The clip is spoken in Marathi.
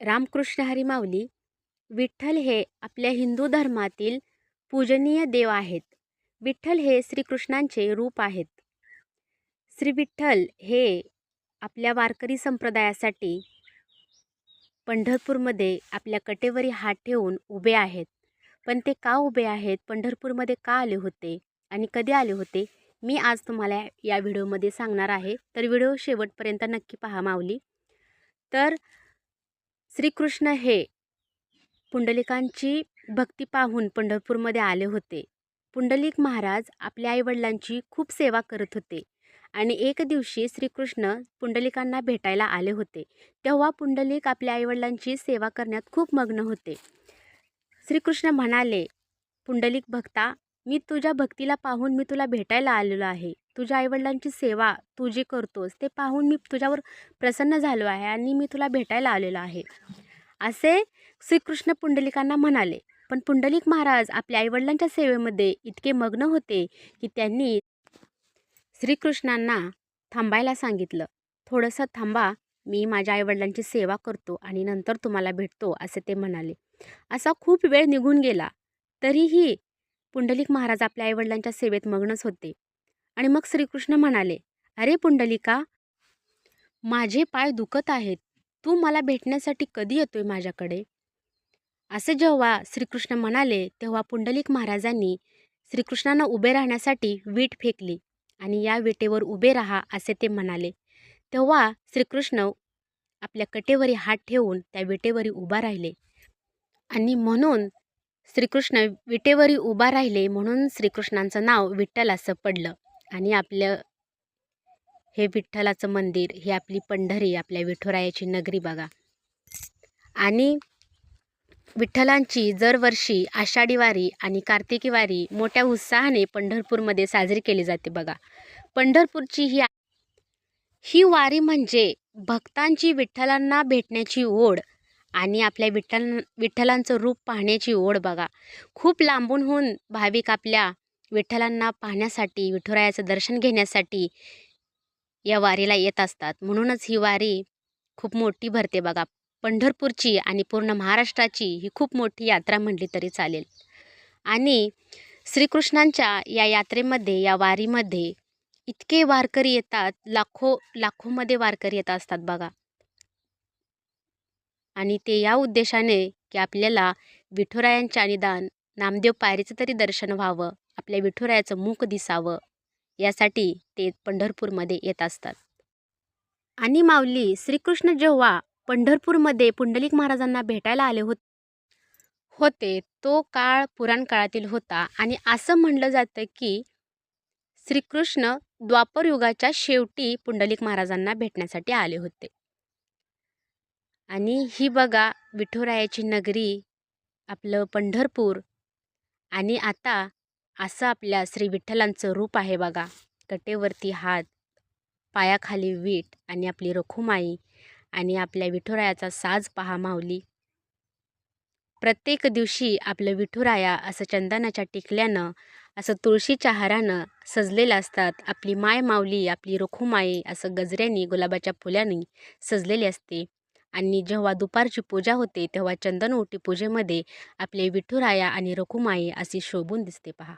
रामकृष्ण हरी माऊली. विठ्ठल हे आपल्या हिंदू धर्मातील पूजनीय देव आहेत. विठ्ठल हे श्रीकृष्णांचे रूप आहेत. श्री विठ्ठल हे आपल्या वारकरी संप्रदायासाठी पंढरपूरमध्ये आपल्या कटेवरी हात ठेवून उभे आहेत. पण ते का उभे आहेत, पंढरपूरमध्ये का आले होते आणि कधी आले होते, मी आज तुम्हाला या व्हिडिओमध्ये सांगणार आहे. तर व्हिडिओ शेवटपर्यंत नक्की पहा माऊली. तर श्रीकृष्ण हे पुंडलिकांची भक्ती पाहून पंढरपूरमध्ये आले होते. पुंडलिक महाराज आपल्या आईवडिलांची खूप सेवा करत होते आणि एक दिवशी श्रीकृष्ण पुंडलिकांना भेटायला आले होते. तेव्हा पुंडलिक आपल्या आईवडिलांची सेवा करण्यात खूप मग्न होते. श्रीकृष्ण म्हणाले, पुंडलिक भक्ता, मी तुझ्या भक्तीला पाहून मी तुला भेटायला आलेलो आहे. तुझ्या आईवडिलांची सेवा तू जे करतोस ते पाहून मी तुझ्यावर प्रसन्न झालो आहे आणि मी तुला भेटायला आलेलो आहे, असे श्रीकृष्ण पुंडलिकांना म्हणाले. पण पुंडलिक महाराज आपल्या आईवडिलांच्या सेवेमध्ये इतके मग्न होते की त्यांनी श्रीकृष्णांना थांबायला सांगितलं. थोडंसं थांबा, मी माझ्या आईवडिलांची सेवा करतो आणि नंतर तुम्हाला भेटतो, असे ते म्हणाले. असा खूप वेळ निघून गेला तरीही पुंडलिक महाराज आपल्या आईवडिलांच्या सेवेत मग्नच होते. आणि मग श्रीकृष्ण म्हणाले, अरे पुंडलिका, माझे पाय दुखत आहेत, तू मला भेटण्यासाठी कधी येतोय माझ्याकडे? असे जेव्हा श्रीकृष्ण म्हणाले तेव्हा पुंडलिक महाराजांनी श्रीकृष्णांना उभे राहण्यासाठी वीट फेकली आणि या विटेवर उभे राहा असे ते म्हणाले. तेव्हा श्रीकृष्ण आपल्या कटेवरी हात ठेवून त्या विटेवरी उभा राहिले आणि म्हणून श्रीकृष्ण विटेवरी उभा राहिले म्हणून श्रीकृष्णांचं नाव विठ्ठल असं पडलं. आणि आपलं हे विठ्ठलाचं मंदिर, हे आपली पंढरी, आपल्या विठुरायाची नगरी बघा. आणि विठ्ठलांची दरवर्षी आषाढी वारी आणि कार्तिकी वारी मोठ्या उत्साहाने पंढरपूरमध्ये साजरी केली जाते बघा. पंढरपूरची ही वारी म्हणजे भक्तांची विठ्ठलांना भेटण्याची ओढ आणि आपल्या विठ्ठलांचं रूप पाहण्याची ओढ बघा. खूप लांबूनहून भाविक आपल्या विठ्ठलांना पाहण्यासाठी, विठुरायाचं दर्शन घेण्यासाठी या वारीला येत असतात. म्हणूनच ही वारी खूप मोठी भरते बघा. पंढरपूरची आणि पूर्ण महाराष्ट्राची ही खूप मोठी यात्रा म्हटली तरी चालेल. आणि श्रीकृष्णांच्या या यात्रेमध्ये, या वारीमध्ये इतके वारकरी येतात, लाखोमध्ये वारकरी येत असतात बघा. आणि ते या उद्देशाने की आपल्याला विठुरायांच्या निदान नामदेव पायरीचं तरी दर्शन व्हावं, आपल्या विठुरायाचं मुख दिसावं, यासाठी ते पंढरपूरमध्ये येत असतात. आणि माऊली, श्रीकृष्ण जेव्हा पंढरपूरमध्ये पुंडलिक महाराजांना भेटायला आले होते तो काळ पुराण काळातील होता. आणि असं म्हणलं जातं की श्रीकृष्ण द्वापर युगाच्या शेवटी पुंडलिक महाराजांना भेटण्यासाठी आले होते. आणि ही बघा विठुरायाची नगरी, आपलं पंढरपूर. आणि आता असं आपल्या श्री विठ्ठलांचं रूप आहे बघा. कटेवरती हात, पायाखाली वीट आणि आपली रखुमाई आणि आपल्या विठुरायाचा साज पहा माऊली. प्रत्येक दिवशी आपलं विठुराया असं चंदनाच्या टिकल्यानं, असं तुळशीच्या हारानं सजलेलं असतात. आपली माय माऊली, आपली रखुमाई असं गजऱ्यानी, गुलाबाच्या फुलांनी सजलेली असते. आणि जेव्हा दुपारची पूजा होते तेव्हा चंदनओटी पूजेमध्ये आपले विठुराया आणि रखुमाई अशी शोभून दिसते पहा.